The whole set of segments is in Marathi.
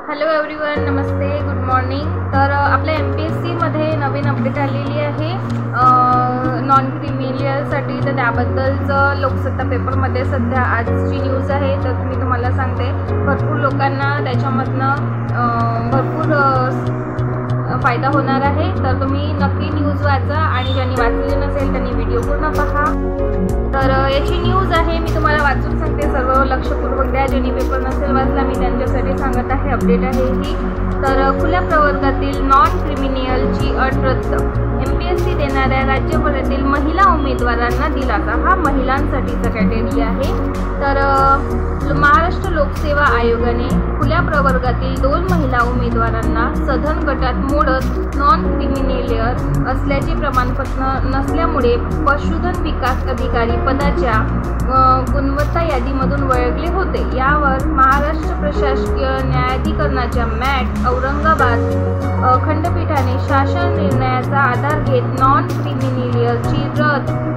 हॅलो एव्हरीवन, नमस्ते, गुड मॉर्निंग। तर आपल्या MPSC मध्ये नवीन अपडेट आलेली आहे नॉन क्रिमिलियरसाठी। तर त्याबद्दलचं लोकसत्ता पेपरमध्ये सध्या आजची न्यूज आहे। तर मी तुम्हाला सांगते, भरपूर लोकांना त्याच्यामधनं भरपूर फायदा होणार आहे। तर तुम्ही नक्की न्यूज वाचा आणि ज्यांनी वाचले नसेल त्यांनी व्हिडिओ पूर्ण पहा। तर याची न्यूज आहे, मी तुम्हाला वाचून सांगते, सर्व लक्षपूर्वक द्या। ज्यांनी पेपर नसेल वाचला मी त्यांच्यासाठी सांगत आहे, अपडेट आहे ही। तर खुल्या प्रवर्गातील नॉन क्रिमिनियलची अट रद्द, MPSC देणाऱ्या राज्यभरातील महिला उमेदवारांना दिलासा। हा महिलांसाठीचा कॅटेगरी आहे। तर महाराष्ट्र लोकसेवा आयोगाने खुल्या प्रवर्गातील 2 महिला उमेदवारांना सदन गटात मोडत नॉन क्रिमिनियर असल्याचे प्रमाणपत्र नसल्यामुळे पशुधन विकास अधिकारी पदाच्या गुणवत्ता यादीमधून वगळले होते। यावर महाराष्ट्र प्रशासकीय न्यायाधिकरणाच्या मॅट औरंगाबाद खंडपीठाने शासन निर्णयाचा आधार घेत नॉन क्रिमिनियरची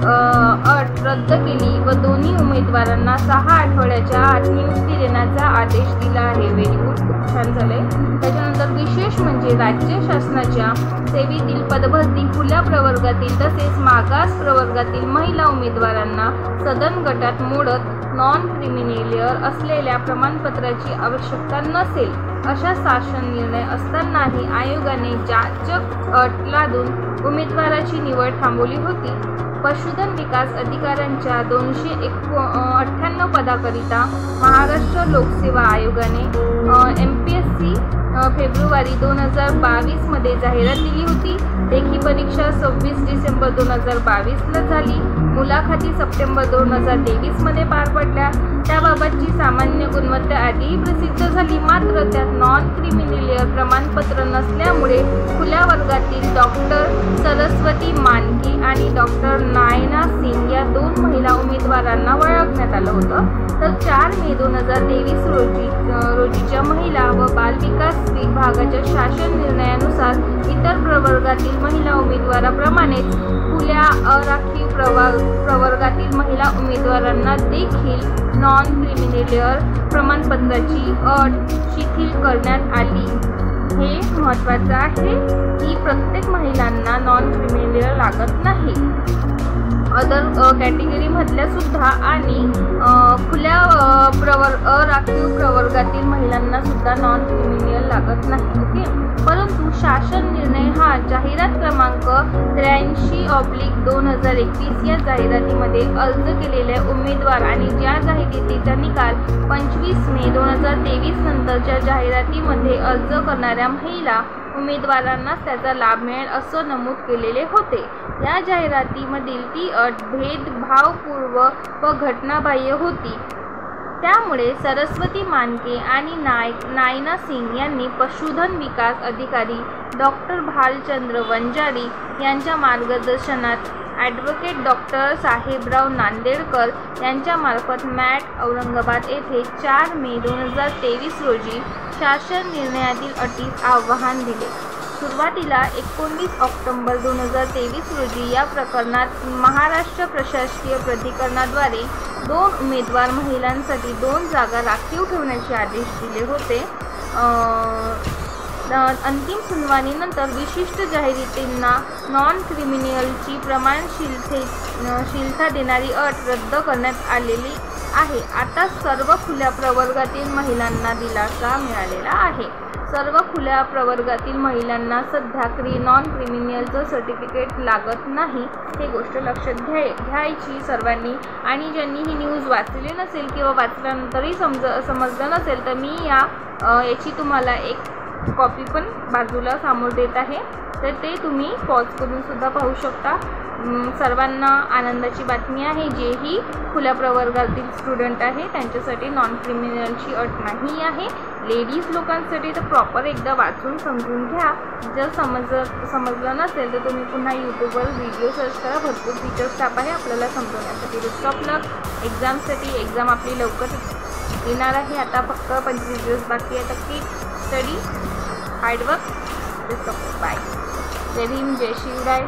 अट रद्द केली व दोन्ही उमेदवारांना 6 आठवड्याच्या आत नियुक्ती देण्याचा आदेश दिला आहे। व्हेरी गुड, खूप छान झाले। त्याच्यानंतर विशेष म्हणजे राज्य शासनाच्या सेवेतील पदभरती खुल्या प्रवर्गातील तसेच मागास प्रवर्गातील महिला उमेदवारांना सदन गटात मोडत नॉन क्रिमिनियर असलेल्या प्रमाणपत्राची आवश्यकता नसेल अशा शासन निर्णय असतानाही आयोगाने जाचक अट लादून उमेदवाराची निवड थांबवली होती। पशुधन विकास अधिकाऱ्यांच्या 298 पदाकरिता महाराष्ट्र लोकसेवा आयोगाने MPSC फेब्रुवारी 2022 मध्ये जाहिरात दिली होती। लेखी परीक्षा 26 डिसेंबर 2022ला झाली। मुलाखती सप्टेंबर 2023 मध्ये पार पडल्या। त्याबाबतची सामान्य गुणवत्ता आधीही प्रसिद्ध झाली, मात्र त्यात नॉन क्रिमिनियर प्रमाणपत्र नसल्यामुळे खुल्या वर्गातील डॉक्टर सरस्वती मानकी आणि डॉक्टर नायना सिंग या 2 महिला उमेदवारांना वळखण्यात आलं होतं। तर 4 मे 2023 रोजीच्या महिला व बालविकास विभागाच्या शासन निर्णयानुसार इतर प्रवर्गातील महिला उमेदवाराप्रमाणेच खुल्या अराखीव प्रवर्गातील महिला उमेदवारांना देखील नॉन क्रिमिनियर प्रमाणपत्राची अट शिथिल करण्यात आली। हे महत्त्वाचं आहे की प्रत्येक महिलांना नॉन क्रिमिनियर लागत नाही। अदर कॅटेगरीमधल्या सुद्धा आणि खुल्या अराखीव प्रवर्गातील महिलांना सुद्धा नॉन क्रिमिनियर लागत नाही। ओके, परंतु शासन निर्णय हा जाहिरात क्रमांक 83/2021 या जाहिरातीमध्ये अर्ज केलेले उमेदवार आणि ज्या जाहिरातीचा निकाल 25 मे 2023 नंतरच्या जाहिरातीमध्ये अर्ज करणाऱ्या महिला उमेदवारांनाच त्याचा लाभ मिळेल असं नमूद केलेले होते। या जाहिरातीमधील ती अट भेदभावपूर्ण व घटनाबाह्य होती। त्यामुळे सरस्वती मानके आणि नायना सिंग यांनी पशुधन विकास अधिकारी डॉक्टर भालचंद्र वंजारी यांच्या मार्गदर्शनात ॲडव्होकेट डॉक्टर साहेबराव नांदेडकर यांच्यामार्फत मॅट औरंगाबाद येथे 4 मे 2023 रोजी शासन निर्णयातील अटीस आव्हान दिले। सुरुवातीला 19 ऑक्टोबर 2023 रोजी या प्रकरणात महाराष्ट्र प्रशासकीय प्राधिकरणाद्वारे 2 उमेदवार महिलांसाठी 2 जागा राखीव ठेवण्याचे आदेश दिले होते। अंतिम सुनावणीनंतर विशिष्ट जाहिरातींना नॉन क्रिमिनियलची प्रमाणशीलता देणारी अट रद्द करण्यात आलेली आहे। आता सर्व खुल्या प्रवर्गातील महिलांना दिलासा मिळालेला आहे। सर्व खुल्या प्रवर्गातील महिलांना सध्या नॉन क्रिमिनियलचं सर्टिफिकेट लागत नाही। हे गोष्ट लक्षात घ्यायची सर्वांनी। आणि ज्यांनी ही न्यूज वाचली नसेल किंवा वाचल्यानंतरही समजलं नसेल तर मी याची तुम्हाला एक कॉपी पण बाजूला समोर देत आहे, तर ते तुम्ही पॉज करून सुद्धा पाहू शकता। सर्वांना आनंदाची बातमी आहे, जेही खुल्या प्रवर्गातील स्टुडंट आहे त्यांच्यासाठी नॉन क्रिमिनियलची अट नाही आहे। लेडीज लोकांसाठी तर प्रॉपर एकदा वाचून समजून घ्या। जर समजलं नसेल तर तुम्ही पुन्हा यूट्यूबवर व्हिडिओ सर्च करा, भरपूर फीचर्स टाप आहे आपल्याला समजवण्यासाठी। बेस्ट ऑफ लक एक्झामसाठी। एक्झाम आपली लवकर येणार आहे, आता फक्त 25 दिवस बाकी आहे। तर keep study, hard work, best of luck, bye. जय भीम, जय शिवराय।